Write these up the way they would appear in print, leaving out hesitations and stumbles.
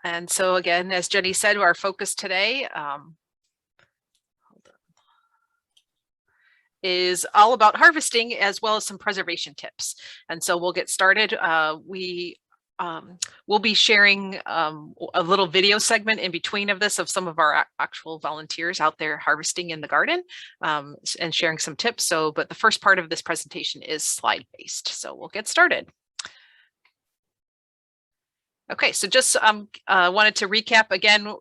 And so again, as Jenny said, our focus today is all about harvesting as well as some preservation tips. And so we'll get started. We'll be sharing a little video segment in between of this of some of our actual volunteers out there harvesting in the garden and sharing some tips. So, but the first part of this presentation is slide based. So we'll get started. Okay, so just wanted to recap again,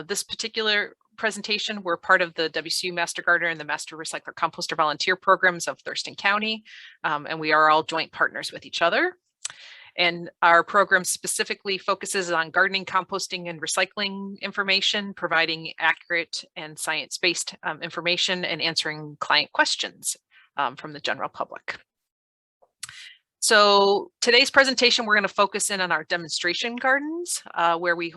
this particular presentation, we're part of the WSU Master Gardener and the Master Recycler Composter volunteer programs of Thurston County, and we are all joint partners with each other. And our program specifically focuses on gardening, composting, and recycling information, providing accurate and science-based information and answering client questions from the general public. So today's presentation, we're going to focus in on our demonstration gardens, where we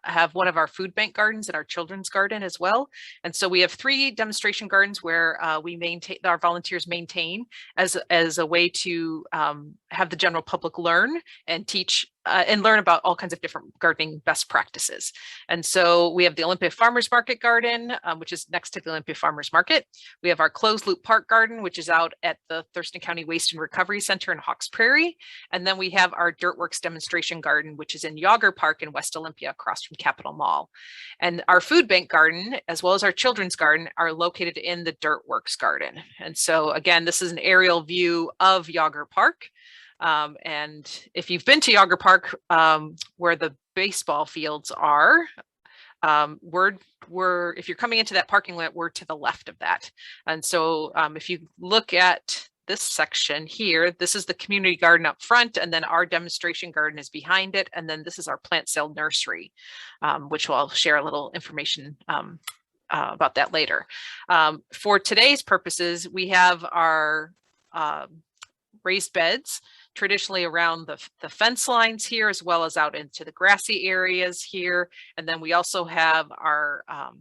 have one of our food bank gardens and our children's garden as well. And so we have 3 demonstration gardens where our volunteers maintain as a way to have the general public learn and teach and learn about all kinds of different gardening best practices. And so we have the Olympia Farmers Market Garden, which is next to the Olympia Farmers Market. We have our Closed Loop Park Garden, which is out at the Thurston County Waste and Recovery Center in Hawks Prairie. And then we have our Dirtworks Demonstration Garden, which is in Yager Park in West Olympia across from Capitol Mall. And our food bank garden, as well as our children's garden, are located in the Dirtworks Garden. And so again, this is an aerial view of Yager Park. And if you've been to Yager Park, where the baseball fields are, if you're coming into that parking lot, we're to the left of that. And so if you look at this section here, this is the community garden up front, and then our demonstration garden is behind it. And then this is our plant sale nursery, which I'll share a little information about that later. For today's purposes, we have our raised beds traditionally around the fence lines here, as well as out into the grassy areas here. And then we also have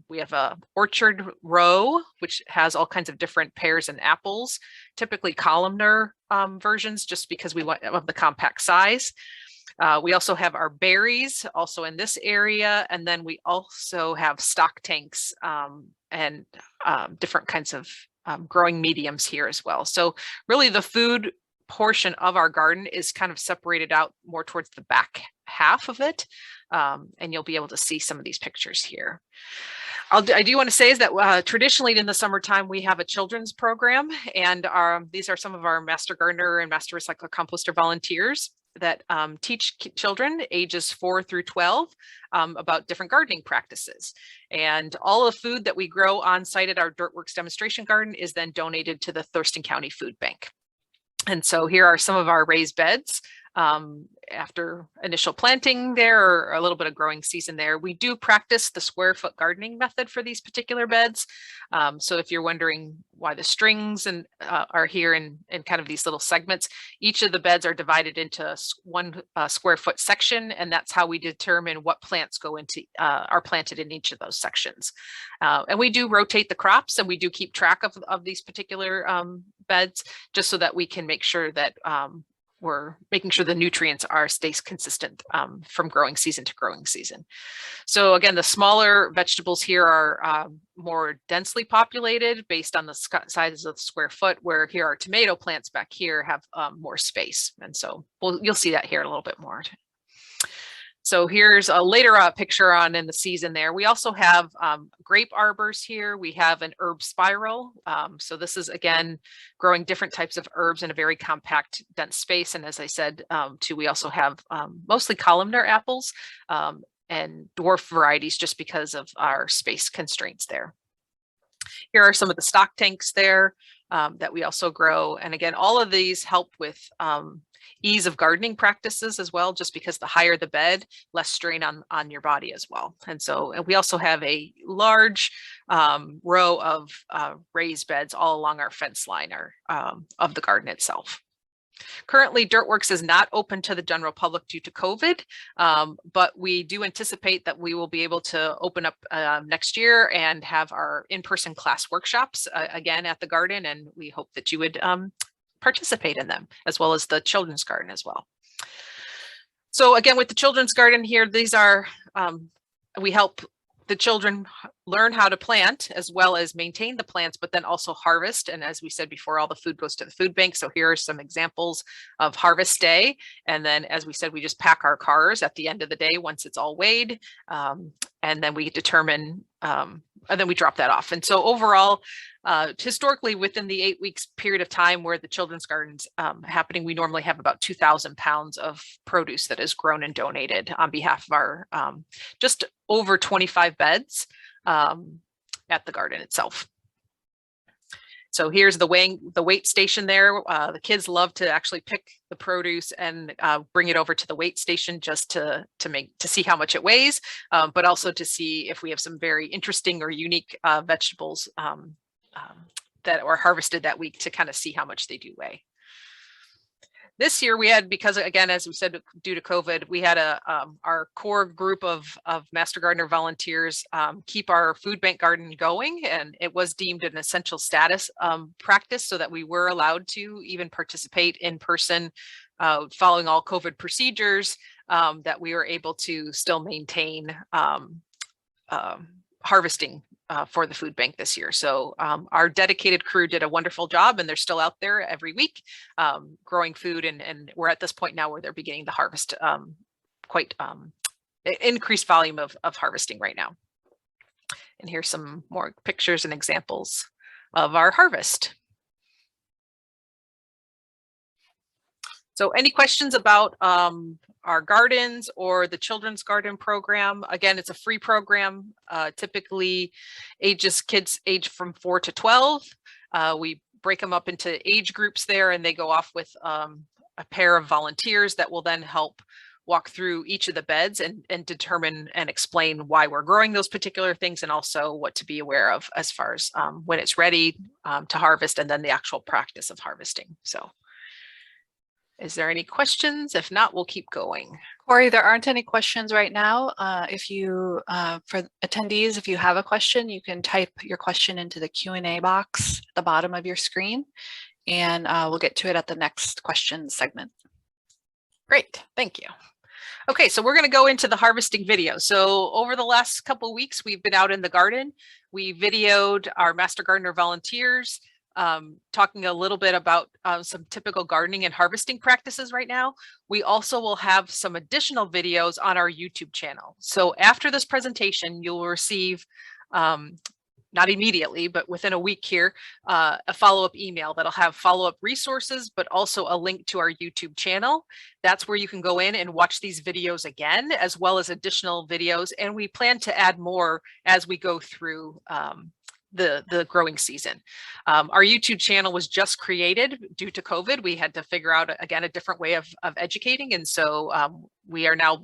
we have a orchard row, which has all kinds of different pears and apples, typically columnar versions, just because we want of the compact size. We also have our berries also in this area. And then we also have stock tanks and different kinds of growing mediums here as well. So really the food portion of our garden is kind of separated out more towards the back half of it. And you'll be able to see some of these pictures here. I do want to say is that traditionally in the summertime, we have a children's program, and these are some of our Master Gardener and Master Recycler Composter volunteers that teach children ages 4 through 12 about different gardening practices. And all of the food that we grow on site at our Dirtworks demonstration garden is then donated to the Thurston County Food Bank. And so here are some of our raised beds after initial planting there, or a little bit of growing season there. We do practice the square foot gardening method for these particular beds. So if you're wondering why the strings are here in kind of these little segments, each of the beds are divided into one square foot section, and that's how we determine what plants are planted in each of those sections. And we do rotate the crops, and we do keep track of these particular beds, just so that we can make sure that we're making sure the nutrients stays consistent from growing season to growing season. So again, the smaller vegetables here are more densely populated based on the sizes of the square foot, where here our tomato plants back here have more space. And so you'll see that here a little bit more. So here's a later picture on in the season there. We also have grape arbors here. We have an herb spiral. So this is, again, growing different types of herbs in a very compact, dense space. And as I said, too, we also have mostly columnar apples and dwarf varieties, just because of our space constraints there. Here are some of the stock tanks there that we also grow. And again, all of these help with ease of gardening practices as well, just because the higher the bed, less strain on your body as well. And we also have a large row of raised beds all along our fence line of the garden itself. Currently, Dirtworks is not open to the general public due to COVID, but we do anticipate that we will be able to open up next year and have our in-person class workshops again at the garden, and we hope that you would participate in them, as well as the children's garden as well. So again, with the children's garden here, these are we help the children learn how to plant as well as maintain the plants, but then also harvest. And as we said before, all the food goes to the food bank. So here are some examples of harvest day. And then, as we said, we just pack our cars at the end of the day once it's all weighed. And then we determine, and then we drop that off. And so overall, historically, within the 8 weeks period of time where the children's garden's happening, we normally have about 2,000 pounds of produce that is grown and donated on behalf of our just over 25 beds at the garden itself. So here's the weight station there. The kids love to actually pick the produce and bring it over to the weight station just to see how much it weighs, but also to see if we have some very interesting or unique vegetables that were harvested that week to kind of see how much they do weigh. This year we had, because again, as we said, due to COVID, we had our core group of Master Gardener volunteers keep our food bank garden going, and it was deemed an essential status practice so that we were allowed to even participate in person following all COVID procedures, that we were able to still maintain harvesting for the food bank this year. So our dedicated crew did a wonderful job, and they're still out there every week growing food. And we're at this point now where they're beginning to harvest quite increased volume of harvesting right now. And here's some more pictures and examples of our harvest. So any questions about our gardens or the children's garden program? Again, it's a free program, typically kids age from 4 to 12. We break them up into age groups there, and they go off with a pair of volunteers that will then help walk through each of the beds and determine and explain why we're growing those particular things, and also what to be aware of as far as when it's ready to harvest, and then the actual practice of harvesting. So is there any questions? If not, we'll keep going. Cori, there aren't any questions right now. If you, for attendees, if you have a question, you can type your question into the Q&A box at the bottom of your screen, and we'll get to it at the next question segment. Great, thank you. Okay, so we're going to go into the harvesting video. So over the last couple of weeks, we've been out in the garden. We videoed our Master Gardener volunteers, talking a little bit about some typical gardening and harvesting practices right now. We also will have some additional videos on our YouTube channel. So after this presentation, you'll receive, not immediately, but within a week here, a follow-up email that'll have follow-up resources, but also a link to our YouTube channel. That's where you can go in and watch these videos again, as well as additional videos. And we plan to add more as we go through the growing season. Our YouTube channel was just created due to COVID. We had to figure out, again, a different way of educating. And so we are now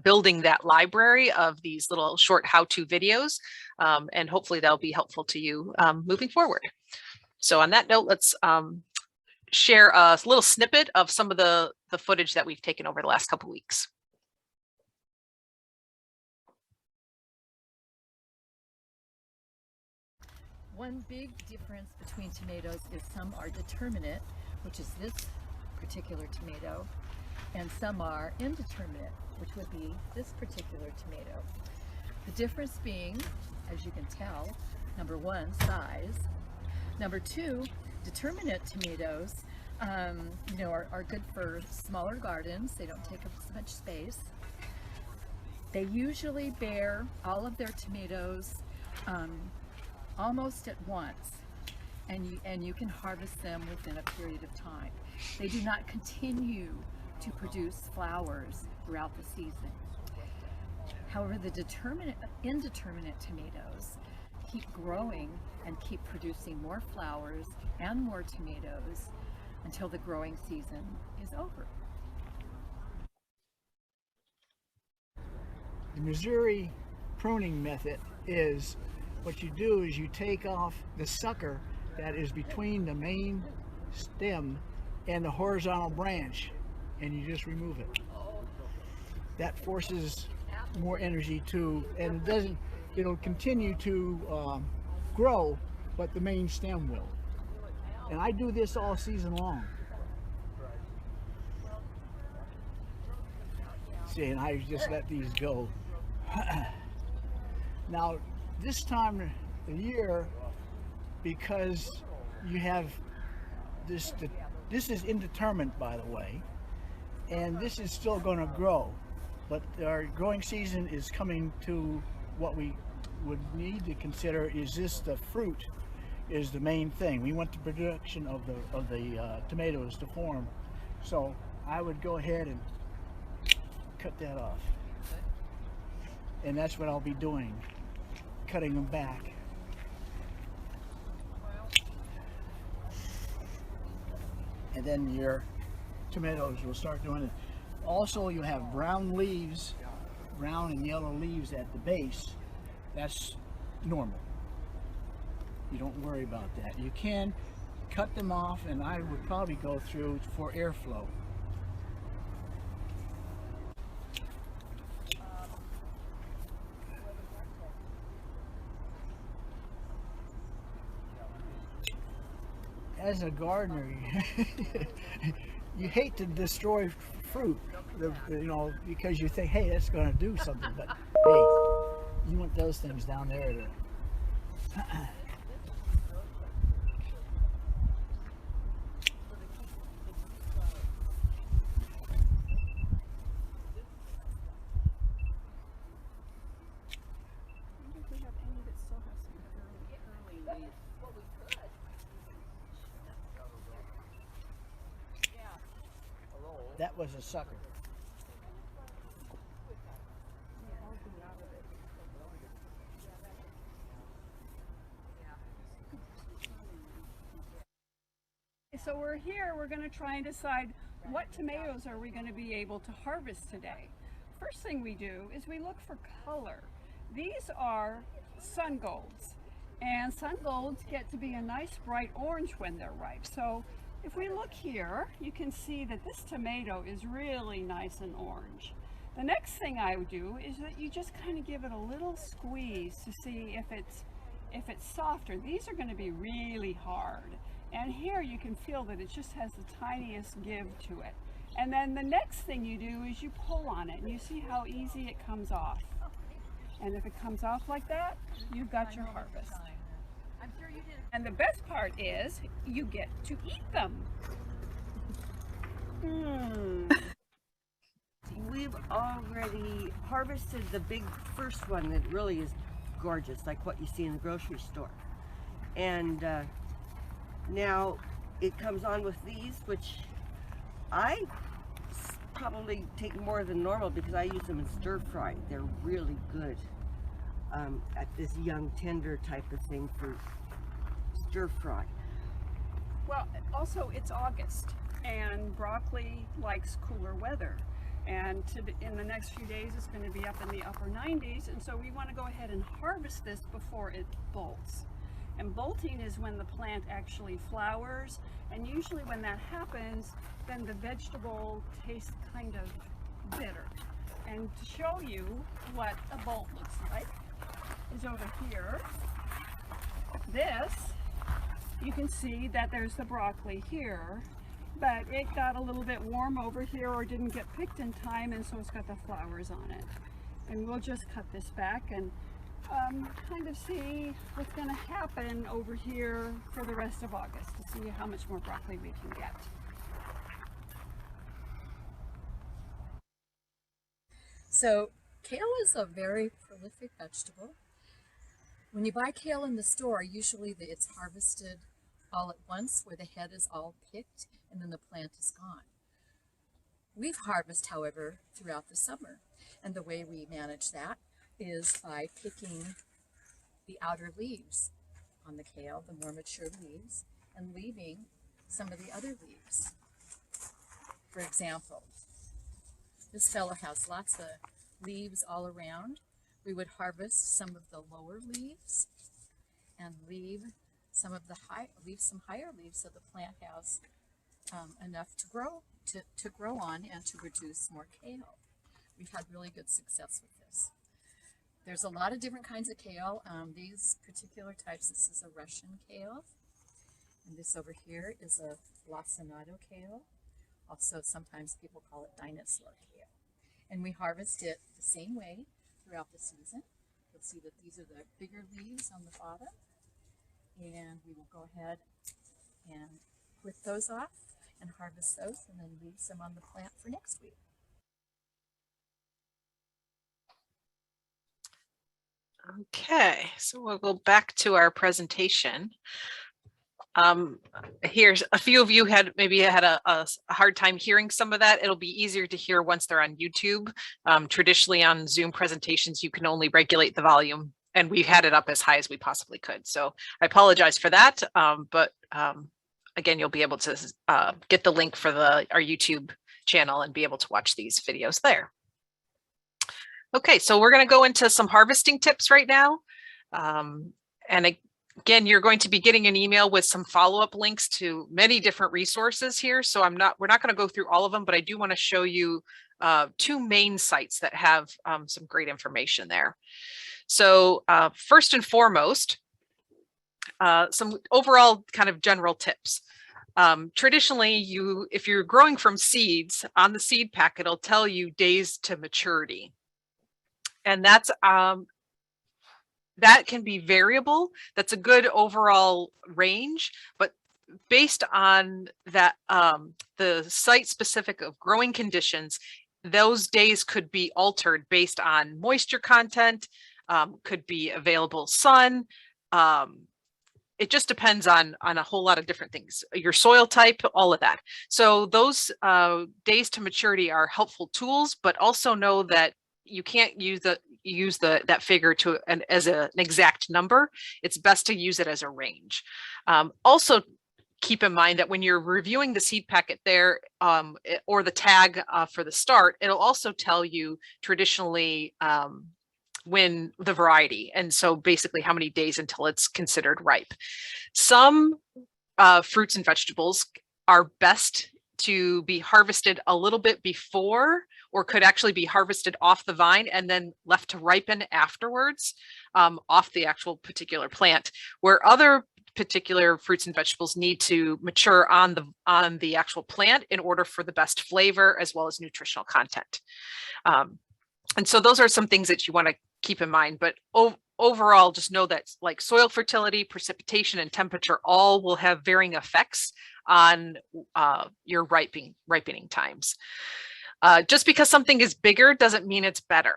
building that library of these little short how-to videos. And hopefully that'll be helpful to you moving forward. So on that note, let's share a little snippet of some of the footage that we've taken over the last couple of weeks. One big difference between tomatoes is some are determinate, which is this particular tomato, and some are indeterminate, which would be this particular tomato. The difference being, as you can tell, number one, size. Number two, determinate tomatoes are good for smaller gardens. They don't take up so much space. They usually bear all of their tomatoes almost at once, and you can harvest them within a period of time. They do not continue to produce flowers throughout the season. However, the indeterminate tomatoes keep growing and keep producing more flowers and more tomatoes until the growing season is over. The Missouri pruning method is, what you do is you take off the sucker that is between the main stem and the horizontal branch, and you just remove it. That forces more energy to, and it'll continue to grow, but the main stem will. And I do this all season long. See, and I just let these go. Now, this time of the year, because you have this is indeterminate, by the way, and this is still going to grow, but our growing season is coming to what we would need to consider is this the fruit is the main thing. We want the production of the tomatoes to form. So I would go ahead and cut that off. And that's what I'll be doing, cutting them back. And then your tomatoes will start doing it. Also, you have brown leaves, brown and yellow leaves at the base. That's normal. You don't worry about that. You can cut them off, and I would probably go through for airflow. As a gardener, you hate to destroy fruit, you know, because you think, hey, that's going to do something. But hey, you want those things down there to that was a sucker. So we're here, we're going to try and decide what tomatoes are we going to be able to harvest today. First thing we do is we look for color. These are sun golds, and sun golds get to be a nice bright orange when they're ripe. So if we look here, you can see that this tomato is really nice and orange. The next thing I would do is that you just kind of give it a little squeeze to see if it's softer. These are going to be really hard. And here you can feel that it just has the tiniest give to it. And then the next thing you do is you pull on it and you see how easy it comes off. And if it comes off like that, you've got your harvest. And the best part is you get to eat them. We've already harvested the big first one that really is gorgeous, like what you see in the grocery store. And now it comes on with these, which I probably take more than normal because I use them in stir fry. They're really good at this young tender type of thing for stir fry. Well, also it's August and broccoli likes cooler weather. And in the next few days it's going to be up in the upper 90s, and so we want to go ahead and harvest this before it bolts. And bolting is when the plant actually flowers, and usually when that happens, then the vegetable tastes kind of bitter. And to show you what a bolt looks like is over here. This, you can see that there's the broccoli here, but it got a little bit warm over here or didn't get picked in time, and so it's got the flowers on it. And we'll just cut this back and kind of see what's going to happen over here for the rest of August to see how much more broccoli we can get. So kale is a very prolific vegetable. When you buy kale in the store, usually it's harvested all at once where the head is all picked and then the plant is gone. We've harvested, however, throughout the summer, and the way we manage that is by picking the outer leaves on the kale, the more mature leaves, and leaving some of the other leaves. For example, this fellow has lots of leaves all around. We would harvest some of the lower leaves and leave some of the some higher leaves so the plant has enough to grow on and to produce more kale. We've had really good success with this. There's a lot of different kinds of kale. These particular types, this is a Russian kale, and this over here is a lacinato kale. Also, sometimes people call it dinosaur kale. And we harvest it the same way. throughout the season. You'll see that these are the bigger leaves on the bottom, and we will go ahead and clip those off and harvest those and then leave some on the plant for next week. Okay, so we'll go back to our presentation. Here's a few of you maybe had a hard time hearing some of that. It'll be easier to hear once they're on YouTube. Traditionally on Zoom presentations, you can only regulate the volume, and we've had it up as high as we possibly could. So I apologize for that. But again, you'll be able to get the link for our YouTube channel and be able to watch these videos there. Okay, so we're going to go into some harvesting tips right now. And again, you're going to be getting an email with some follow-up links to many different resources here. So we're not going to go through all of them, but I do want to show you two main sites that have some great information there. So first and foremost, some overall kind of general tips. Traditionally, if you're growing from seeds, on the seed pack, it'll tell you days to maturity. And that can be variable. That's a good overall range, but based on that, the site specific of growing conditions, those days could be altered based on moisture content, could be available sun. It just depends on a whole lot of different things, your soil type, all of that. So those days to maturity are helpful tools, but also know that you can't use that figure as an exact number. It's best to use it as a range. Also, keep in mind that when you're reviewing the seed packet there or the tag for the start, it'll also tell you traditionally when the variety, and so basically how many days until it's considered ripe. Some fruits and vegetables are best to be harvested a little bit before, or could actually be harvested off the vine and then left to ripen afterwards off the actual particular plant, where other particular fruits and vegetables need to mature on the actual plant in order for the best flavor as well as nutritional content. And so those are some things that you want to keep in mind, but overall, just know that like soil fertility, precipitation, and temperature all will have varying effects on your ripening times. Just because something is bigger doesn't mean it's better.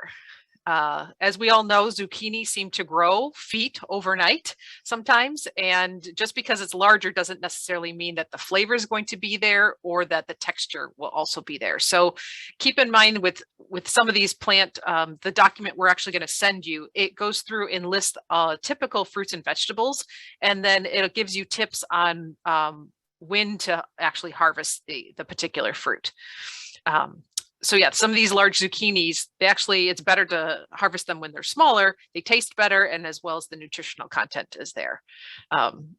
As we all know, zucchini seem to grow feet overnight sometimes, and just because it's larger doesn't necessarily mean that the flavor is going to be there or that the texture will also be there. So keep in mind with some of these the document we're actually going to send you, it goes through and lists typical fruits and vegetables, and then it gives you tips on when to actually harvest the particular fruit. So yeah, some of these large zucchinis, it's better to harvest them when they're smaller. They taste better, and as well as the nutritional content is there,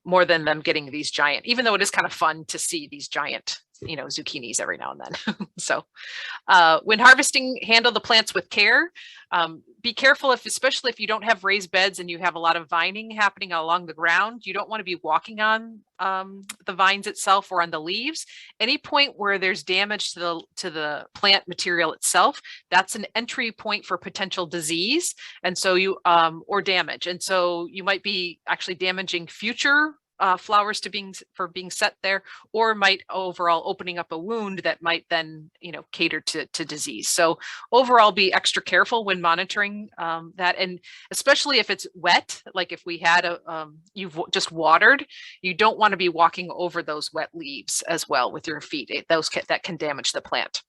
more than them getting these giant, even though it is kind of fun to see these giant, zucchinis every now and then. So when harvesting, handle the plants with care. Be careful especially if you don't have raised beds and you have a lot of vining happening along the ground. You don't want to be walking on the vines itself or on the leaves. Any point where there's damage to the plant material itself, that's an entry point for potential disease, and so or damage. And so you might be actually damaging future flowers for being set there, or might overall opening up a wound that might then cater to disease. So overall, be extra careful when monitoring that, and especially if it's wet, like if we had you've just watered, you don't want to be walking over those wet leaves as well with your feet. That can damage the plant.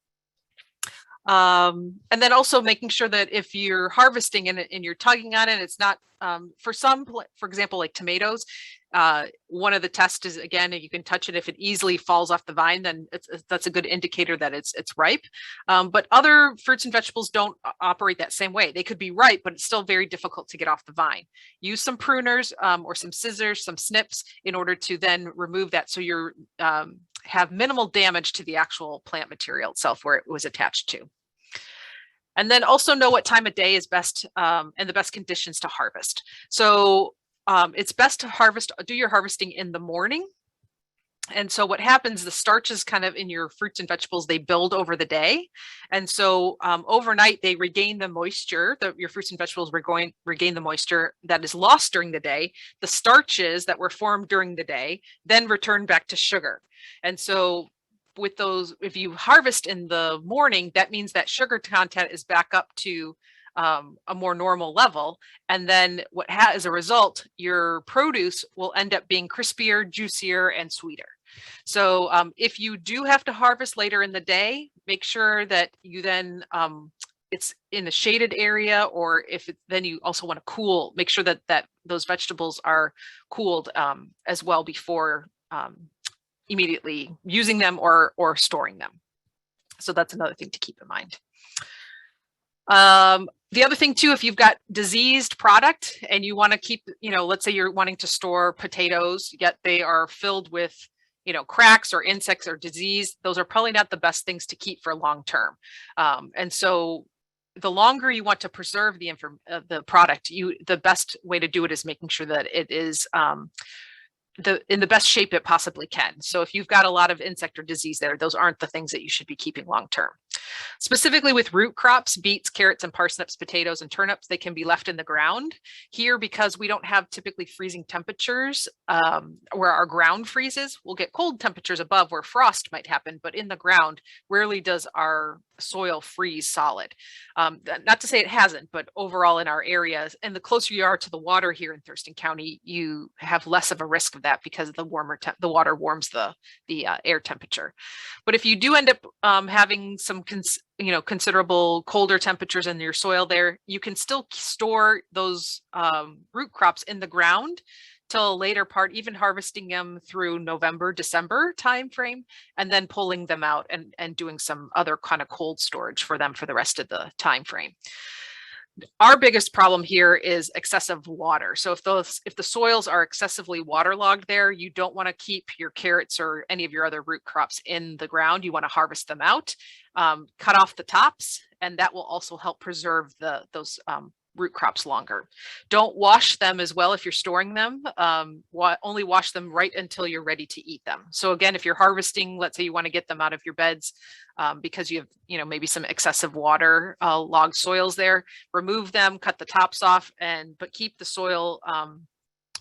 And then also making sure that if you're harvesting and you're tugging on it, it's not for example, like tomatoes. One of the tests is, again, you can touch it. If it easily falls off the vine, then that's a good indicator that it's ripe. But other fruits and vegetables don't operate that same way. They could be ripe, but it's still very difficult to get off the vine. Use some pruners or some scissors, some snips in order to then remove that, so you're have minimal damage to the actual plant material itself where it was attached to. And then also know what time of day is best and the best conditions to harvest. So it's best to do your harvesting in the morning. And so what happens, the starches kind of in your fruits and vegetables, they build over the day. And so overnight, they regain the moisture, your fruits and vegetables regain the moisture that is lost during the day. The starches that were formed during the day then return back to sugar. And so with those, if you harvest in the morning, that means that sugar content is back up to a more normal level. And then as a result, your produce will end up being crispier, juicier, and sweeter. So if you do have to harvest later in the day, make sure that you then it's in a shaded area, or then you also want to cool, make sure that those vegetables are cooled as well before immediately using them or storing them. So that's another thing to keep in mind. The other thing too, if you've got diseased product and you want to keep, let's say you're wanting to store potatoes, yet they are filled with, cracks or insects or disease, those are probably not the best things to keep for long term. And so the longer you want to preserve the product, the best way to do it is making sure that it is in the best shape it possibly can. So if you've got a lot of insect or disease there, those aren't the things that you should be keeping long term. Specifically with root crops, beets, carrots, and parsnips, potatoes, and turnips, they can be left in the ground. Here, because we don't have typically freezing temperatures where our ground freezes, we'll get cold temperatures above where frost might happen, but in the ground, rarely does our soil freeze solid. Not to say it hasn't, but overall in our areas, and the closer you are to the water here in Thurston County, you have less of a risk of that because the water warms the air temperature. But if you do end up having some considerable colder temperatures in your soil there, you can still store those root crops in the ground till a later part, even harvesting them through November, December timeframe, and then pulling them out and doing some other kind of cold storage for them for the rest of the time frame. Our biggest problem here is excessive water. So if the soils are excessively waterlogged there, you don't want to keep your carrots or any of your other root crops in the ground. You want to harvest them out, cut off the tops, and that will also help preserve those root crops longer. Don't wash them as well if you're storing them. Only wash them right until you're ready to eat them. So again, if you're harvesting, let's say you want to get them out of your beds because you have, maybe some excessive water logged soils there, remove them, cut the tops off, but keep the soil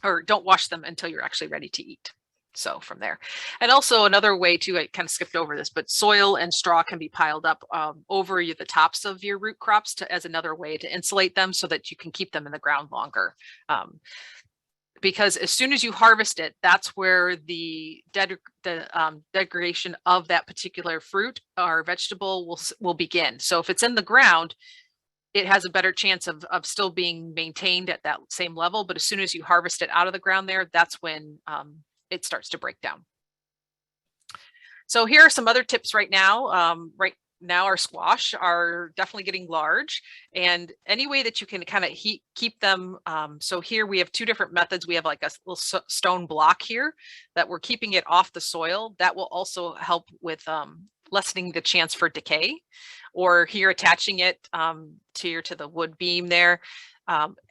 or don't wash them until you're actually ready to eat. So from there. And also another way too, I kind of skipped over this, but soil and straw can be piled up over the tops of your root crops as another way to insulate them so that you can keep them in the ground longer. Because as soon as you harvest it, that's where the degradation of that particular fruit or vegetable will begin. So if it's in the ground, it has a better chance of still being maintained at that same level. But as soon as you harvest it out of the ground there, that's when it starts to break down. So here are some other tips right now. Right now our squash are definitely getting large, and any way that you can kind of keep them. So here we have two different methods. We have like a little stone block here that we're keeping it off the soil. That will also help with lessening the chance for decay, or here attaching it to the wood beam there.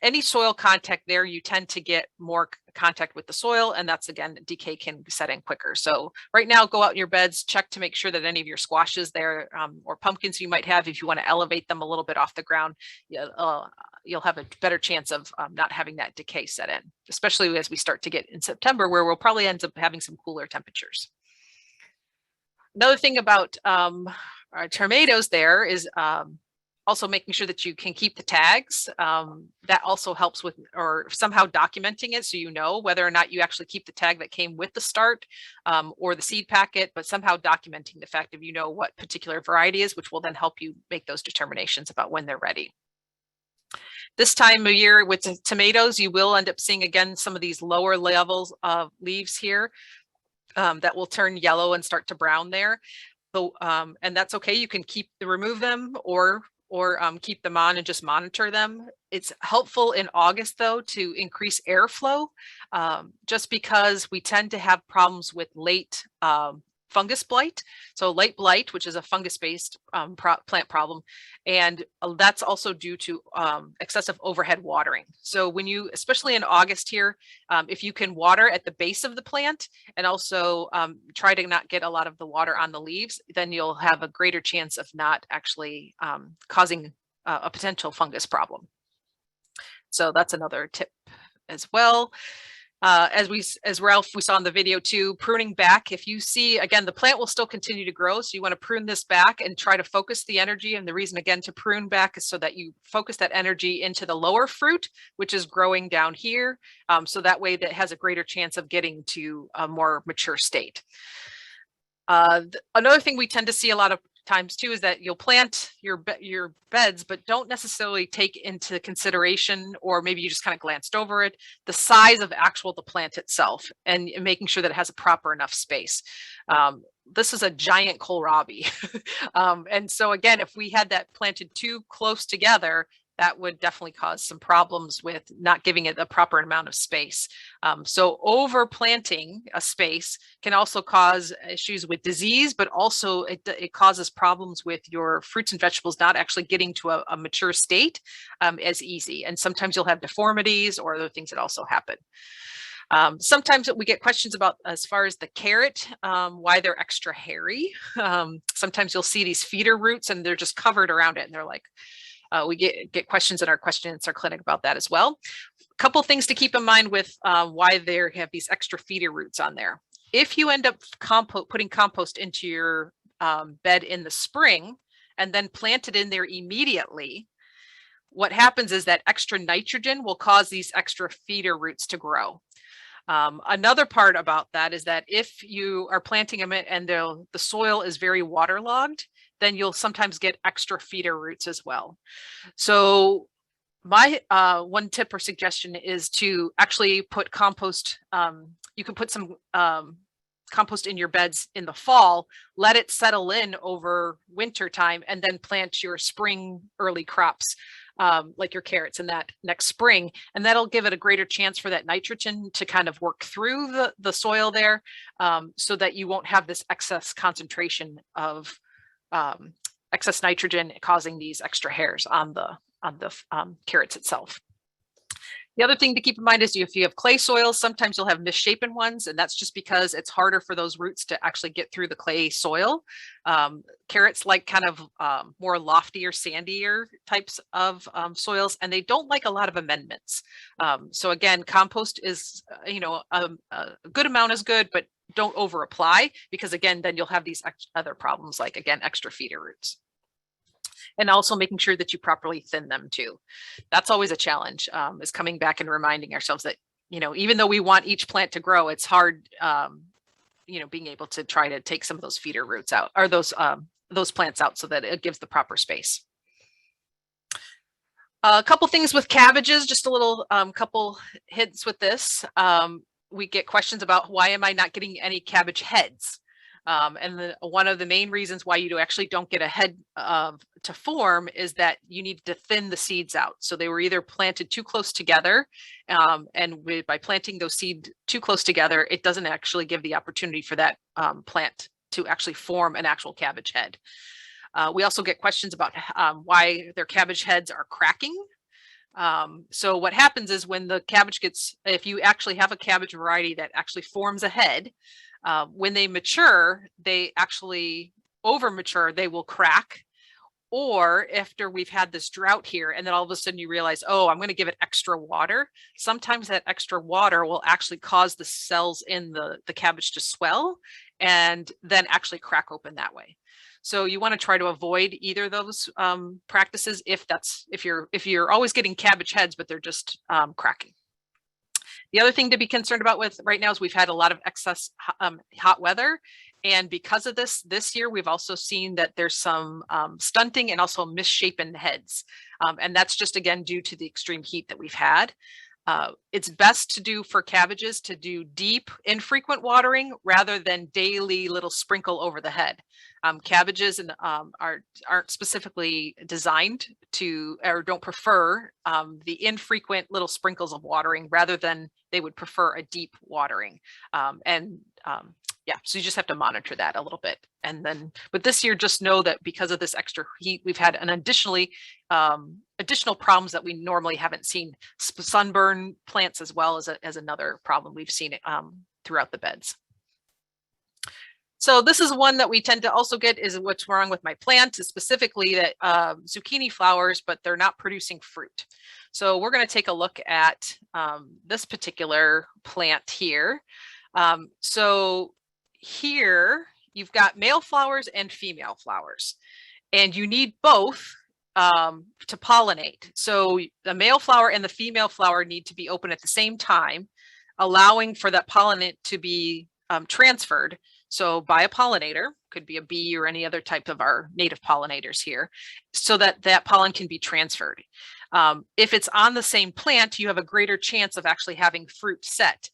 Any soil contact there, you tend to get more contact with the soil, and that's again, decay can set in quicker. So right now, go out in your beds, check to make sure that any of your squashes there or pumpkins you might have, if you want to elevate them a little bit off the ground, you'll have a better chance of not having that decay set in, especially as we start to get in September, where we'll probably end up having some cooler temperatures. Another thing about our tomatoes there is also making sure that you can keep the tags. That also helps with, or somehow documenting it so you know whether or not you actually keep the tag that came with the start or the seed packet, but somehow documenting the fact of what particular variety is, which will then help you make those determinations about when they're ready. This time of year with the tomatoes, you will end up seeing again some of these lower levels of leaves here that will turn yellow and start to brown there. So, and that's okay. You can remove them or keep them on and just monitor them. It's helpful in August though to increase airflow, just because we tend to have problems with late fungus blight. So light blight, which is a fungus-based plant problem. And that's also due to excessive overhead watering. So when you, especially in August here, if you can water at the base of the plant and also try to not get a lot of the water on the leaves, then you'll have a greater chance of not actually causing a potential fungus problem. So that's another tip as well. As Ralph, we saw in the video too, pruning back. If you see, again, the plant will still continue to grow. So you want to prune this back and try to focus the energy. And the reason, again, to prune back is so that you focus that energy into the lower fruit, which is growing down here. So that way that has a greater chance of getting to a more mature state. Another thing we tend to see a lot of times too is that you'll plant your beds, but don't necessarily take into consideration, or maybe you just kind of glanced over it, the size of the plant itself, and making sure that it has a proper enough space. This is a giant kohlrabi. And so again, if we had that planted too close together, that would definitely cause some problems with not giving it the proper amount of space. So over planting a space can also cause issues with disease, but also it causes problems with your fruits and vegetables not actually getting to a mature state as easy. And sometimes you'll have deformities or other things that also happen. Sometimes we get questions about, as far as the carrot, why they're extra hairy. Sometimes you'll see these feeder roots and they're just covered around it, and they're like, we get questions in our question and answer clinic about that as well. A couple things to keep in mind with why they have these extra feeder roots on there. If you end up putting compost into your bed in the spring and then plant it in there immediately, what happens is that extra nitrogen will cause these extra feeder roots to grow. Another part about that is that if you are planting them and the soil is very waterlogged, then you'll sometimes get extra feeder roots as well. So my one tip or suggestion is to actually put compost. You can put some compost in your beds in the fall, let it settle in over winter time, and then plant your spring early crops like your carrots in that next spring. And that'll give it a greater chance for that nitrogen to kind of work through the soil there, so that you won't have this excess concentration of excess nitrogen causing these extra hairs on the carrots itself. The other thing to keep in mind is if you have clay soils, sometimes you'll have misshapen ones, and that's just because it's harder for those roots to actually get through the clay soil. Carrots like kind of more loftier, sandier types of soils, and they don't like a lot of amendments. So again, compost is, a good amount is good, but don't over apply, because again, then you'll have these other problems like, again, extra feeder roots. And also making sure that you properly thin them too. That's always a challenge, is coming back and reminding ourselves that, even though we want each plant to grow, it's hard, being able to try to take some of those feeder roots out, or those plants out, so that it gives the proper space. A couple things with cabbages, just a little couple hints with this. We get questions about, why am I not getting any cabbage heads? And one of the main reasons why you actually don't get a head to form is that you need to thin the seeds out. So they were either planted too close together, and by planting those seeds too close together, it doesn't actually give the opportunity for that plant to actually form an actual cabbage head. We also get questions about why their cabbage heads are cracking. So what happens is when the cabbage if you actually have a cabbage variety that actually forms a head, when they mature, they actually over mature, they will crack. Or after we've had this drought here, and then all of a sudden you realize, oh, I'm going to give it extra water. Sometimes that extra water will actually cause the cells in the cabbage to swell and then actually crack open that way. So you want to try to avoid either of those practices if you're always getting cabbage heads, but they're just cracking. The other thing to be concerned about with right now is we've had a lot of excess hot weather. And because of this year, we've also seen that there's some stunting and also misshapen heads. And that's just, again, due to the extreme heat that we've had. It's best to do for cabbages to do deep, infrequent watering rather than daily little sprinkle over the head. Cabbages aren't specifically designed to, or don't prefer the infrequent little sprinkles of watering, rather than they would prefer a deep watering. Yeah, so you just have to monitor that a little bit. And then, but this year, just know that because of this extra heat, we've had an additional problems that we normally haven't seen. Sunburn plants as well as another problem we've seen throughout the beds. So this is one that we tend to also get is what's wrong with my plant, is specifically that zucchini flowers, but they're not producing fruit. So we're going to take a look at this particular plant here. So here you've got male flowers and female flowers, and you need both to pollinate. So the male flower and the female flower need to be open at the same time, allowing for that pollinate to be transferred. So by a pollinator, could be a bee or any other type of our native pollinators here, so that that pollen can be transferred. If it's on the same plant, you have a greater chance of actually having fruit set.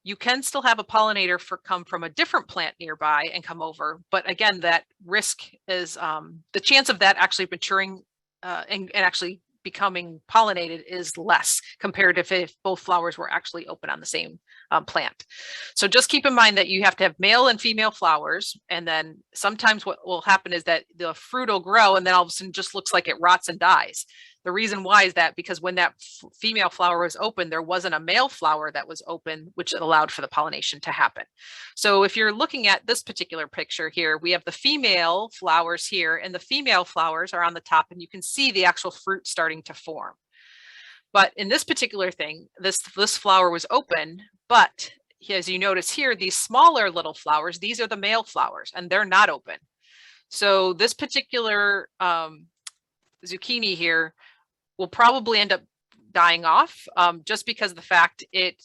You can still have a pollinator come from a different plant nearby and come over. But again, that risk is the chance of that actually maturing and actually becoming pollinated is less compared to if both flowers were actually open on the same plant. So just keep in mind that you have to have male and female flowers. And then sometimes what will happen is that the fruit will grow and then all of a sudden just looks like it rots and dies. The reason why is that because when that female flower was open, there wasn't a male flower that was open, which allowed for the pollination to happen. So if you're looking at this particular picture here, we have the female flowers here, and the female flowers are on the top, and you can see the actual fruit starting to form. But in this particular thing, this flower was open, but as you notice here, these smaller little flowers, these are the male flowers, and they're not open. So this particular zucchini here will probably end up dying off just because of the fact it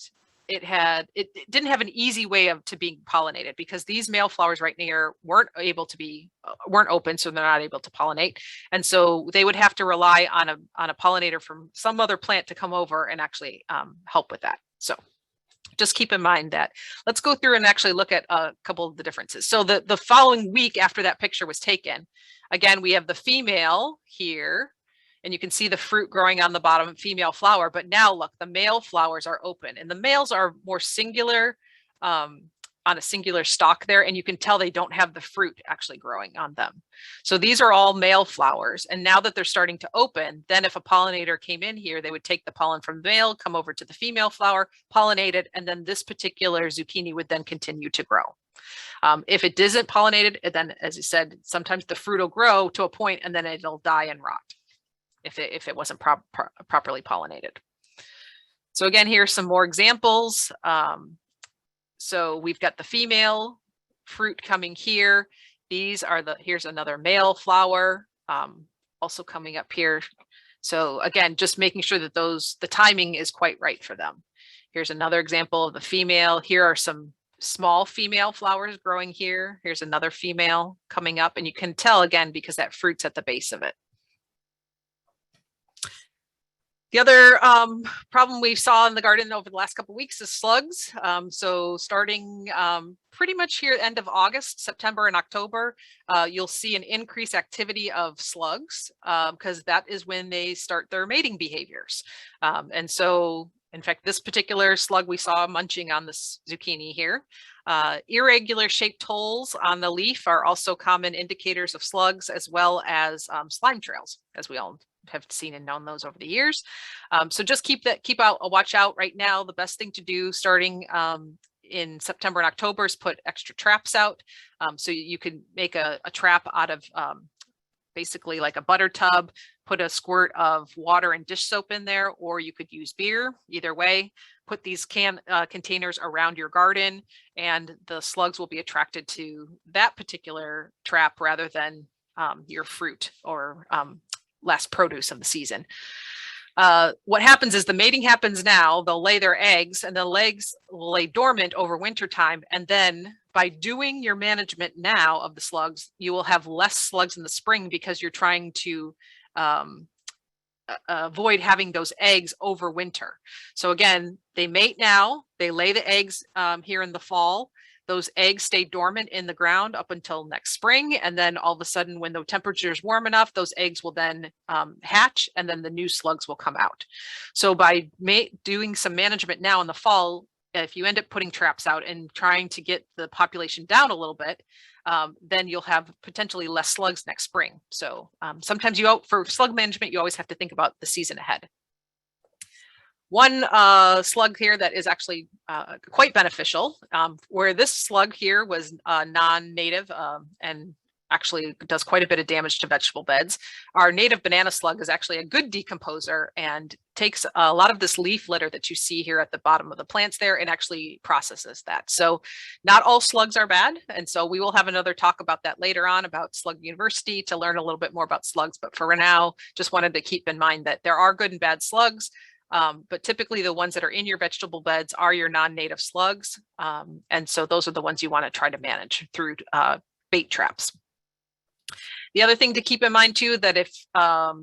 didn't have an easy way to being pollinated, because these male flowers right near weren't open, so they're not able to pollinate, and so they would have to rely on a pollinator from some other plant to come over and actually help with that. So just keep in mind that. Let's go through and actually look at a couple of the differences. So the following week after that picture was taken, again, we have the female here, and you can see the fruit growing on the bottom, female flower. But now look, the male flowers are open, and the males are more singular on a singular stalk there, and you can tell they don't have the fruit actually growing on them. So these are all male flowers, and now that they're starting to open, then if a pollinator came in here, they would take the pollen from the male, come over to the female flower, pollinate it, and then this particular zucchini would then continue to grow. If it isn't pollinated, then, as you said, sometimes the fruit will grow to a point and then it'll die and rot if it wasn't properly pollinated. So again, here's some more examples. So we've got the female fruit coming here. Here's another male flower also coming up here. So again, just making sure that the timing is quite right for them. Here's another example of the female. Here are some small female flowers growing here. Here's another female coming up, and you can tell again because that fruit's at the base of it. The other problem we saw in the garden over the last couple of weeks is slugs. So starting pretty much here end of August, September and October, you'll see an increased activity of slugs because that is when they start their mating behaviors. And so, in fact, this particular slug we saw munching on this zucchini here. Irregular shaped holes on the leaf are also common indicators of slugs, as well as slime trails, as we all have seen and known those over the years. So just keep a watch out right now. The best thing to do starting in September and October is put extra traps out. So you can make a trap out of basically like a butter tub, put a squirt of water and dish soap in there, or you could use beer. Either way, put these containers around your garden, and the slugs will be attracted to that particular trap rather than your fruit or last produce of the season. What happens is the mating happens now. They'll lay their eggs, and the eggs will lay dormant over winter time. And then by doing your management now of the slugs, you will have less slugs in the spring because you're trying to avoid having those eggs over winter. So again, they mate now, they lay the eggs here in the fall. Those eggs stay dormant in the ground up until next spring. And then all of a sudden, when the temperature is warm enough, those eggs will then hatch, and then the new slugs will come out. So by doing some management now in the fall, if you end up putting traps out and trying to get the population down a little bit, then you'll have potentially less slugs next spring. So sometimes for slug management, you always have to think about the season ahead. One slug here that is actually quite beneficial, where this slug here was non-native and actually does quite a bit of damage to vegetable beds. Our native banana slug is actually a good decomposer and takes a lot of this leaf litter that you see here at the bottom of the plants there and actually processes that. So not all slugs are bad. And so we will have another talk about that later on about Slug University to learn a little bit more about slugs. But for now, just wanted to keep in mind that there are good and bad slugs. But typically the ones that are in your vegetable beds are your non-native slugs. And so those are the ones you want to try to manage through bait traps. The other thing to keep in mind too, that if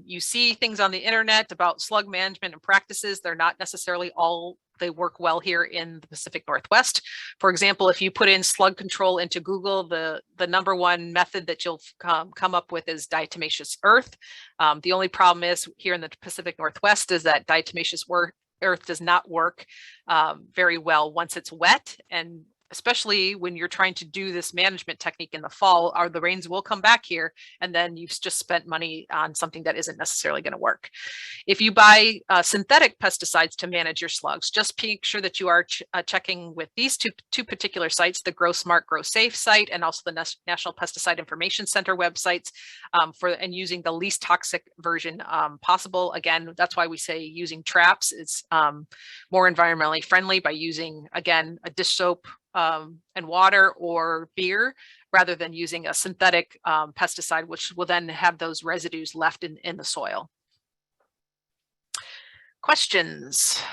you see things on the internet about slug management and practices, they're not necessarily they work well here in the Pacific Northwest. For example, if you put in slug control into Google, the number one method that you'll come up with is diatomaceous earth. The only problem is here in the Pacific Northwest is that diatomaceous earth does not work very well once it's wet, and especially when you're trying to do this management technique in the fall, the rains will come back here, and then you've just spent money on something that isn't necessarily going to work. If you buy synthetic pesticides to manage your slugs, just make sure that you are checking with these two particular sites, the Grow Smart, Grow Safe site, and also the National Pesticide Information Center websites, and using the least toxic version possible. Again, that's why we say using traps is more environmentally friendly by using, again, a dish soap and water or beer rather than using a synthetic pesticide, which will then have those residues left in the soil. Questions?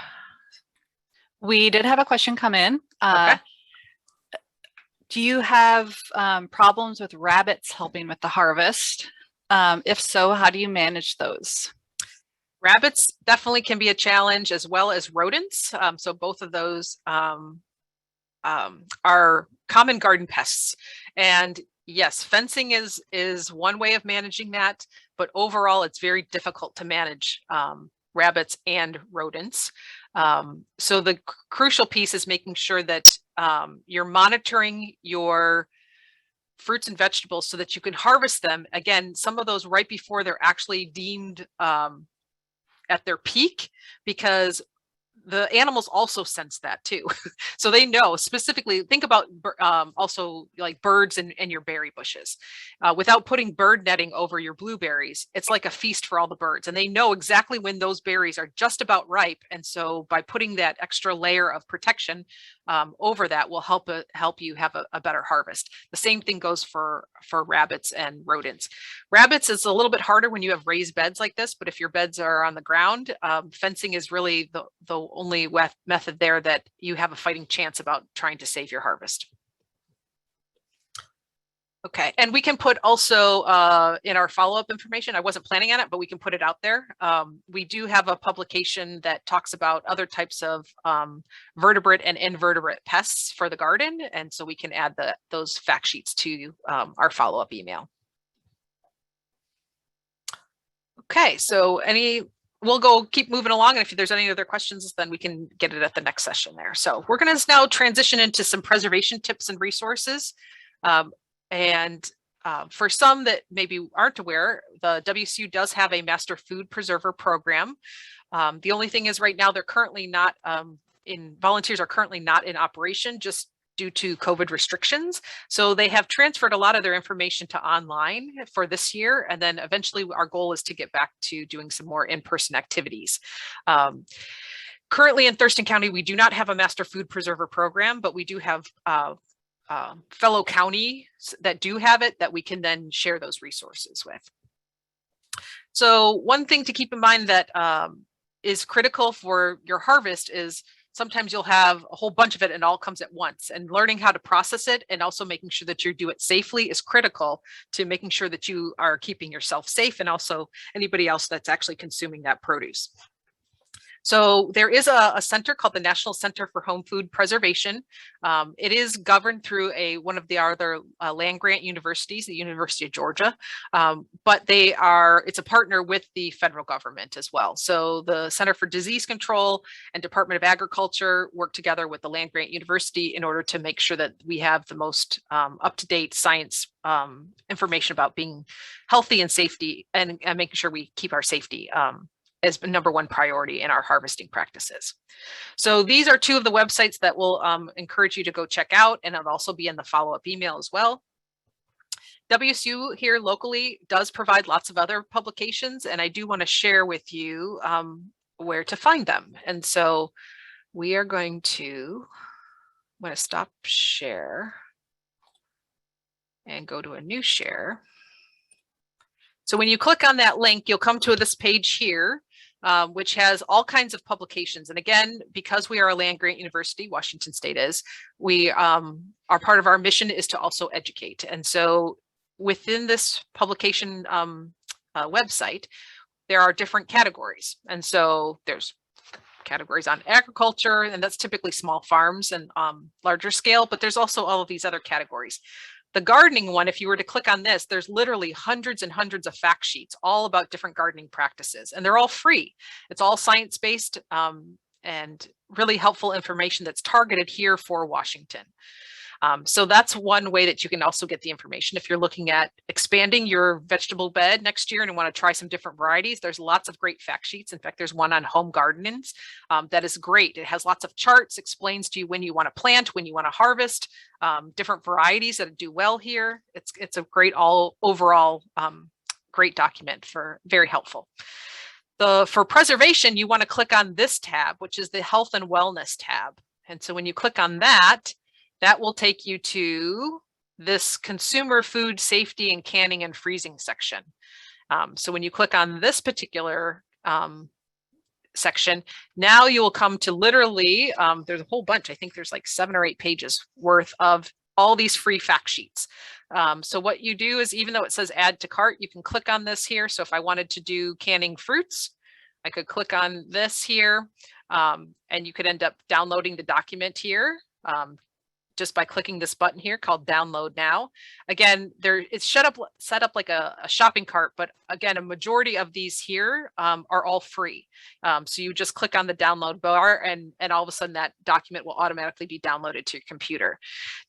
We did have a question come in. Okay. Do you have problems with rabbits helping with the harvest? If so, how do you manage those? Rabbits definitely can be a challenge, as well as rodents. So both of those are common garden pests. And yes, fencing is one way of managing that, but overall it's very difficult to manage rabbits and rodents. So the crucial piece is making sure that you're monitoring your fruits and vegetables so that you can harvest them. Again, some of those right before they're actually deemed at their peak, because the animals also sense that too. So they know specifically, think about also like birds and your berry bushes. Without putting bird netting over your blueberries, it's like a feast for all the birds. And they know exactly when those berries are just about ripe. And so by putting that extra layer of protection over that will help you have a better harvest. The same thing goes for rabbits and rodents. Rabbits is a little bit harder when you have raised beds like this, but if your beds are on the ground, fencing is really the only method there that you have a fighting chance about trying to save your harvest. Okay, and we can put also in our follow-up information, I wasn't planning on it, but we can put it out there. We do have a publication that talks about other types of vertebrate and invertebrate pests for the garden. And so we can add those fact sheets to our follow-up email. Okay, so we'll keep moving along. And if there's any other questions, then we can get it at the next session there. So we're going to now transition into some preservation tips and resources. For some that maybe aren't aware, the WSU does have a master food preserver program. The only thing is right now they're currently not volunteers are currently not in operation just due to COVID restrictions. So they have transferred a lot of their information to online for this year. And then eventually our goal is to get back to doing some more in-person activities. Currently in Thurston County, we do not have a master food preserver program, but we do have fellow counties that do have it that we can then share those resources with. So one thing to keep in mind that is critical for your harvest is sometimes you'll have a whole bunch of it and all comes at once, and learning how to process it and also making sure that you do it safely is critical to making sure that you are keeping yourself safe and also anybody else that's actually consuming that produce. So there is a center called the National Center for Home Food Preservation. It is governed through one of the other land grant universities, the University of Georgia, but it's a partner with the federal government as well. So the Center for Disease Control and Department of Agriculture work together with the land grant university in order to make sure that we have the most up-to-date science information about being healthy and safety, and making sure we keep our safety as the number one priority in our harvesting practices. So these are two of the websites that will encourage you to go check out, and it'll also be in the follow-up email as well. WSU here locally does provide lots of other publications, and I do want to share with you where to find them. And so we are going to, I'm going to stop share and go to a new share. So when you click on that link, you'll come to this page here, which has all kinds of publications. And again, because we are a land grant university, Washington State is, we are part of our mission is to also educate. And so within this publication website, there are different categories. And so there's categories on agriculture, and that's typically small farms and larger scale, but there's also all of these other categories. The gardening one, if you were to click on this, there's literally hundreds and hundreds of fact sheets all about different gardening practices, and they're all free. It's all science-based and really helpful information that's targeted here for Washington. So that's one way that you can also get the information. If you're looking at expanding your vegetable bed next year and want to try some different varieties, there's lots of great fact sheets. In fact, there's one on home gardenings that is great. It has lots of charts, explains to you when you want to plant, when you want to harvest, different varieties that do well here. It's a great overall great document, very helpful. For preservation, you want to click on this tab, which is the health and wellness tab. And so when you click on that, that will take you to this consumer food safety and canning and freezing section. So when you click on this particular section, now you will come to literally, there's a whole bunch, I think there's like 7 or 8 pages worth of all these free fact sheets. So what you do is, even though it says add to cart, you can click on this here. So if I wanted to do canning fruits, I could click on this here, and you could end up downloading the document here. Just by clicking this button here called download now. Again, it's set up like a shopping cart, but again, a majority of these here are all free. So you just click on the download bar, and all of a sudden that document will automatically be downloaded to your computer.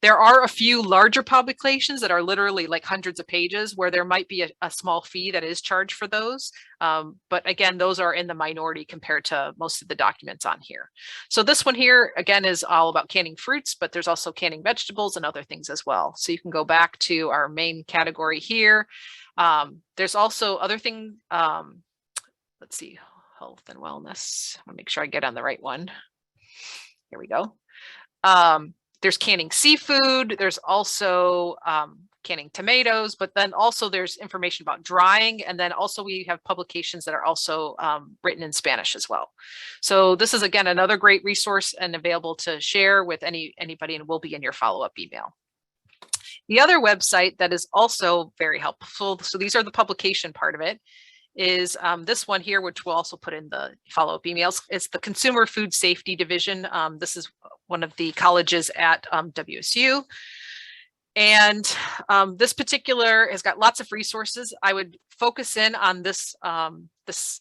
There are a few larger publications that are literally like hundreds of pages where there might be a small fee that is charged for those. But again, those are in the minority compared to most of the documents on here. So this one here, again, is all about canning fruits, but there's also canning vegetables and other things as well. So you can go back to our main category here. There's also other things. Let's see, health and wellness. I want to make sure I get on the right one. Here we go. There's canning seafood. There's also canning tomatoes, but then also there's information about drying. And then also we have publications that are also written in Spanish as well. So this is, again, another great resource and available to share with anybody, and will be in your follow-up email. The other website that is also very helpful, so these are the publication part of it, is this one here, which we'll also put in the follow-up emails. It's the Consumer Food Safety Division. This is one of the colleges at WSU. And this particular has got lots of resources. I would focus in on this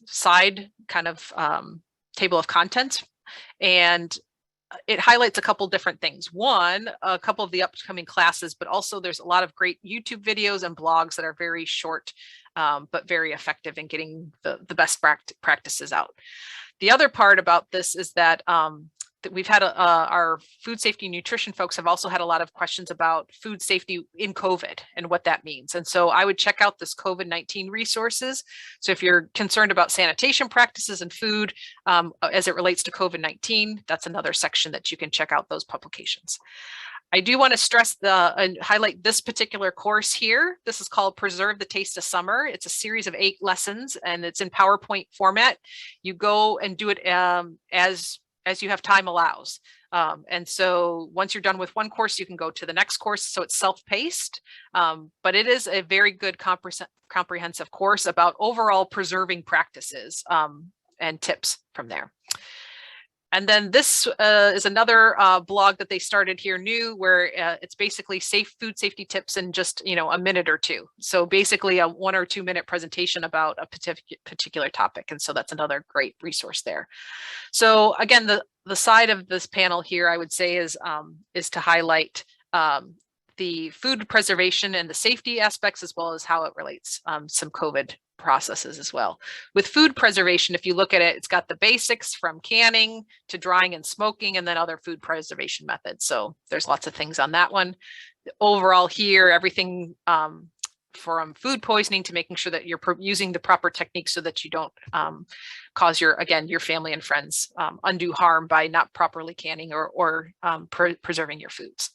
side kind of table of contents, and it highlights a couple different things. One, a couple of the upcoming classes, but also there's a lot of great YouTube videos and blogs that are very short, but very effective in getting the best practices out. The other part about this is that we've had our food safety and nutrition folks have also had a lot of questions about food safety in COVID and what that means. And so I would check out this COVID-19 resources. So if you're concerned about sanitation practices and food as it relates to COVID-19, that's another section that you can check out those publications. I do want to stress and highlight this particular course here. This is called Preserve the Taste of Summer. It's a series of 8 lessons, and it's in PowerPoint format. You go and do it as you have time allows. And so once you're done with one course, you can go to the next course. So it's self-paced, but it is a very good comprehensive course about overall preserving practices and tips from there. And then this is another blog that they started here new, where it's basically food safety tips in just, a minute or two. So basically a 1 or 2 minute presentation about a particular topic. And so that's another great resource there. So again, the side of this panel here, I would say is to highlight the food preservation and the safety aspects, as well as how it relates some COVID processes as well. With food preservation, if you look at it, it's got the basics from canning to drying and smoking, and then other food preservation methods. So there's lots of things on that one. Overall here, everything from food poisoning to making sure that you're using the proper techniques so that you don't cause your family and friends undue harm by not properly canning or preserving your foods.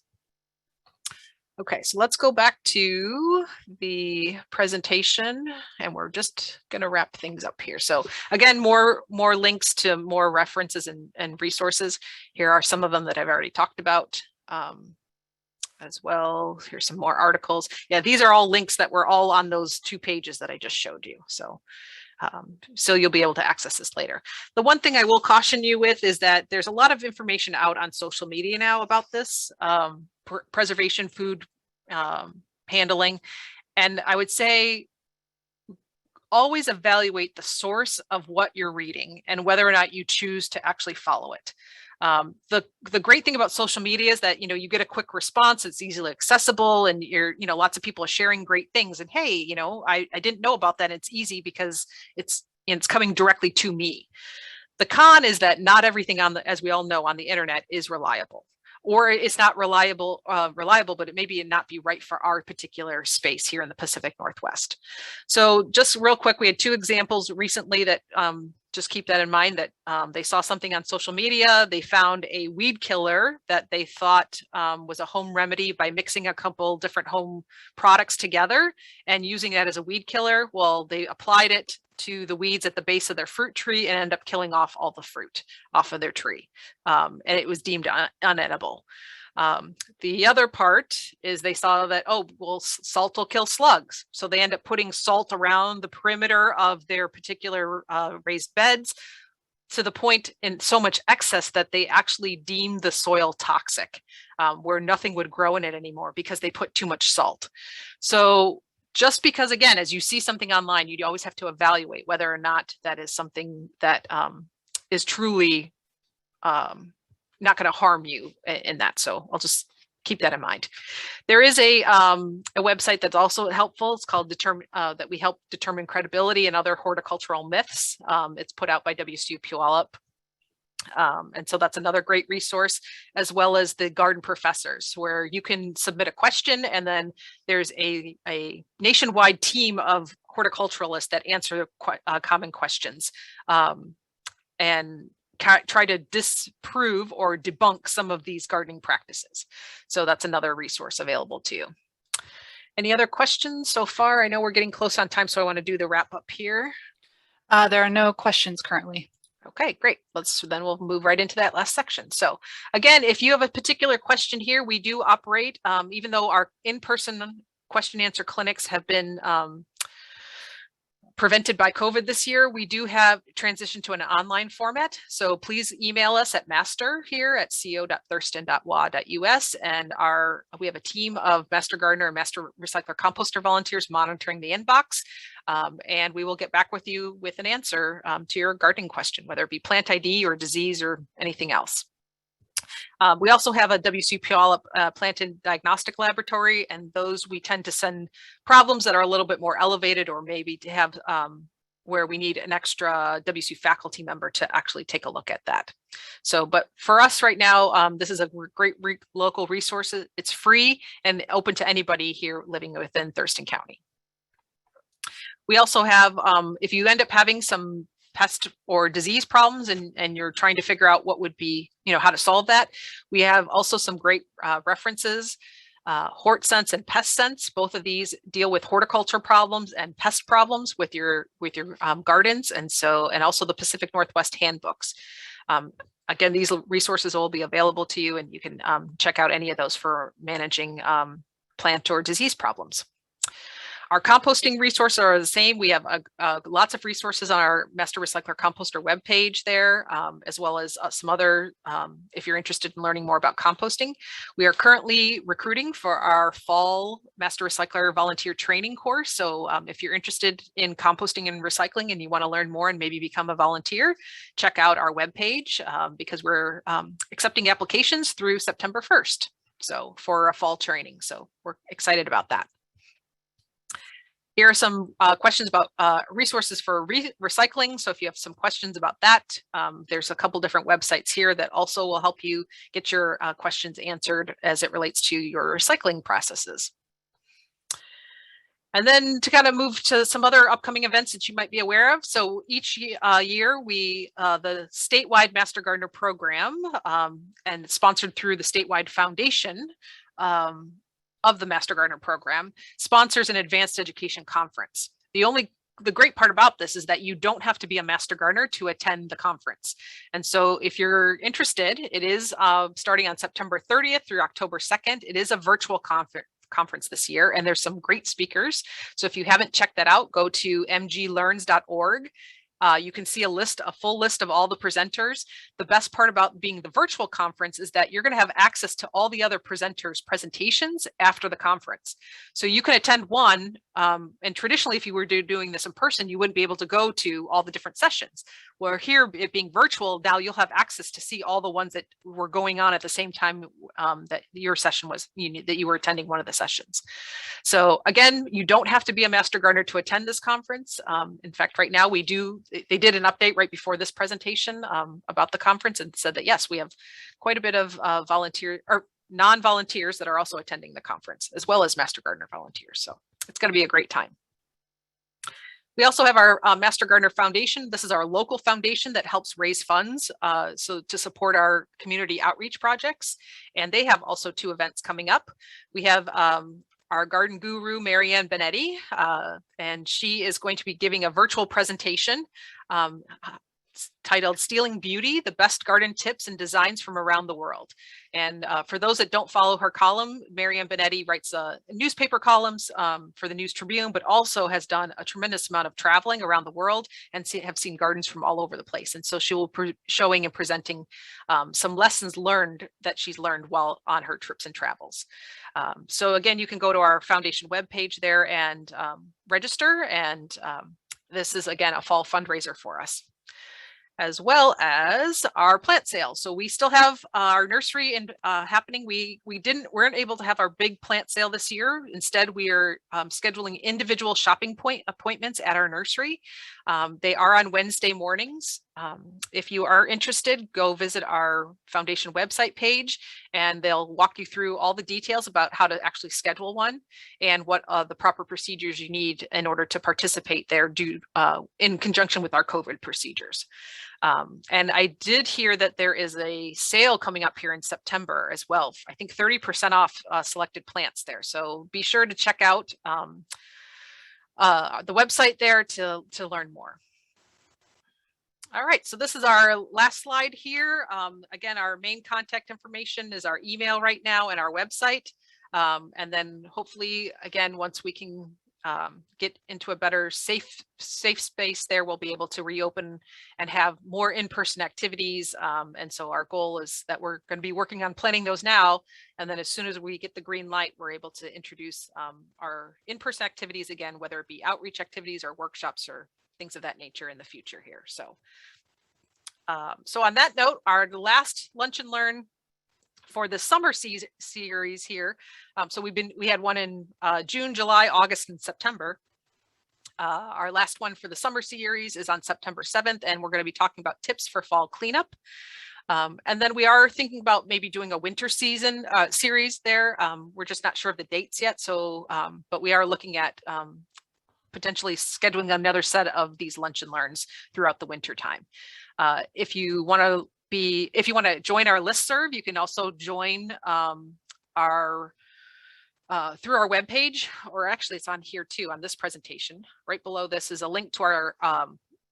Okay, so let's go back to the presentation, and we're just going to wrap things up here. So again, more links to more references and resources. Here are some of them that I've already talked about as well. Here's some more articles. Yeah, these are all links that were all on those 2 pages that I just showed you. So you'll be able to access this later. The one thing I will caution you with is that there's a lot of information out on social media now about this. Preservation, food handling. And I would say always evaluate the source of what you're reading and whether or not you choose to actually follow it. The great thing about social media is that, you get a quick response, it's easily accessible, and lots of people are sharing great things. And hey, I didn't know about that. It's easy because it's coming directly to me. The con is that not everything as we all know, on the internet is reliable. Or it's not reliable, but it maybe not be right for our particular space here in the Pacific Northwest. So just real quick, we had 2 examples recently that just keep that in mind, that they saw something on social media. They found a weed killer that they thought was a home remedy by mixing a couple different home products together and using that as a weed killer. Well, they applied it to the weeds at the base of their fruit tree and end up killing off all the fruit off of their tree. And it was deemed unedible. The other part is they saw that, salt will kill slugs. So they end up putting salt around the perimeter of their particular raised beds, to the point in so much excess that they actually deemed the soil toxic, where nothing would grow in it anymore because they put too much salt. So just because, again, as you see something online, you always have to evaluate whether or not that is something that is truly not going to harm you in that. So I'll just keep that in mind. There is a website that's also helpful. It's called that we help determine credibility and other horticultural myths. It's put out by WSU Puyallup. And so that's another great resource, as well as the garden professors, where you can submit a question, and then there's a nationwide team of horticulturalists that answer common questions and try to disprove or debunk some of these gardening practices. So that's another resource available to you. Any other questions so far? I know we're getting close on time, so I want to do the wrap up here. There are no questions currently. Okay, great. Then we'll move right into that last section. So again, if you have a particular question here, we do operate, even though our in-person question answer clinics have been prevented by COVID this year, we do have transitioned to an online format. So please email us at master here at co.thurston.wa.us. And we have a team of master gardener and master recycler composter volunteers monitoring the inbox. And we will get back with you with an answer to your gardening question, whether it be plant ID or disease or anything else. We also have a WSU Puyallup plant and diagnostic laboratory, and those we tend to send problems that are a little bit more elevated, or maybe to have where we need an extra WSU faculty member to actually take a look at that. So, but for us right now, this is a great local resource. It's free and open to anybody here living within Thurston County. We also have, if you end up having some pest or disease problems and you're trying to figure out what would be, how to solve that, we have also some great references. HortSense and PestSense, both of these deal with horticulture problems and pest problems with your gardens, and also the Pacific Northwest handbooks. Again, these resources will be available to you, and you can check out any of those for managing plant or disease problems. Our composting resources are the same. We have lots of resources on our Master Recycler Composter webpage there, as well as some other, if you're interested in learning more about composting. We are currently recruiting for our fall Master Recycler volunteer training course. So if you're interested in composting and recycling and you want to learn more and maybe become a volunteer, check out our webpage because we're accepting applications through September 1st. So for a fall training. So we're excited about that. Here are some questions about resources for recycling. So if you have some questions about that, there's a couple different websites here that also will help you get your questions answered as it relates to your recycling processes. And then to kind of move to some other upcoming events that you might be aware of. So each year we, the statewide Master Gardener program, and it's sponsored through the statewide foundation, of the Master Gardener program, sponsors an advanced education conference. The great part about this is that you don't have to be a Master Gardener to attend the conference. And so if you're interested, it is starting on September 30th through October 2nd. It is a virtual conference this year, and there's some great speakers. So if you haven't checked that out, go to mglearns.org. You can see a full list of all the presenters. The best part about being the virtual conference is that you're going to have access to all the other presenters' presentations after the conference. So you can attend one, and traditionally, if you were doing this in person, you wouldn't be able to go to all the different sessions. Where here, it being virtual, now you'll have access to see all the ones that were going on at the same time that your session was, that you were attending one of the sessions. So again, you don't have to be a Master Gardener to attend this conference. In fact, right now they did an update right before this presentation about the conference and said that, yes, we have quite a bit of non-volunteers that are also attending the conference, as well as Master Gardener volunteers. So it's going to be a great time. We also have our Master Gardener Foundation. This is our local foundation that helps raise funds to support our community outreach projects. And they have also 2 events coming up. We have our garden guru, Marianne Benetti, and she is going to be giving a virtual presentation titled Stealing Beauty, the Best Garden Tips and Designs from Around the World. And for those that don't follow her column, Marianne Benetti writes newspaper columns for the News Tribune, but also has done a tremendous amount of traveling around the world and have seen gardens from all over the place. And so she will be showing and presenting some lessons learned that she's learned while on her trips and travels. So again, you can go to our foundation webpage there and register. And this is, again, a fall fundraiser for us, as well as our plant sale. So we still have our nursery happening. We weren't able to have our big plant sale this year. Instead, we are scheduling individual shopping appointments at our nursery. They are on Wednesday mornings. If you are interested, go visit our foundation website page and they'll walk you through all the details about how to actually schedule one and what the proper procedures you need in order to participate there in conjunction with our COVID procedures. And I did hear that there is a sale coming up here in September as well. I think 30% off selected plants there. So be sure to check out the website there to learn more. All right, so this is our last slide here. Again, our main contact information is our email right now and our website. And then hopefully, again, once we can get into a better safe space there, we'll be able to reopen and have more in-person activities. And so our goal is that we're going to be working on planning those now. And then as soon as we get the green light, we're able to introduce our in-person activities again, whether it be outreach activities or workshops or things of that nature in the future here. So, so on that note, our last Lunch and Learn for the summer series here. So we had one in June, July, August, and September. Our last one for the summer series is on September 7th, and we're going to be talking about tips for fall cleanup. And then we are thinking about maybe doing a winter season series there. We're just not sure of the dates yet. So, but we are looking at potentially scheduling another set of these Lunch and Learns throughout the winter time. If you want to join our listserv, you can also join through our webpage, or actually it's on here too, on this presentation. Right below this is a link to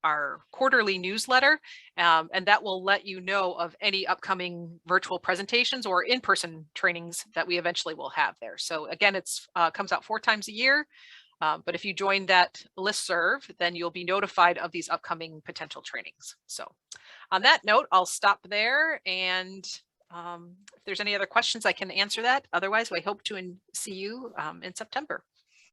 our quarterly newsletter, and that will let you know of any upcoming virtual presentations or in-person trainings that we eventually will have there. So again, it's comes out 4 times a year. But if you join that listserv, then you'll be notified of these upcoming potential trainings. So on that note, I'll stop there. And if there's any other questions, I can answer that. Otherwise, I hope to see you in September.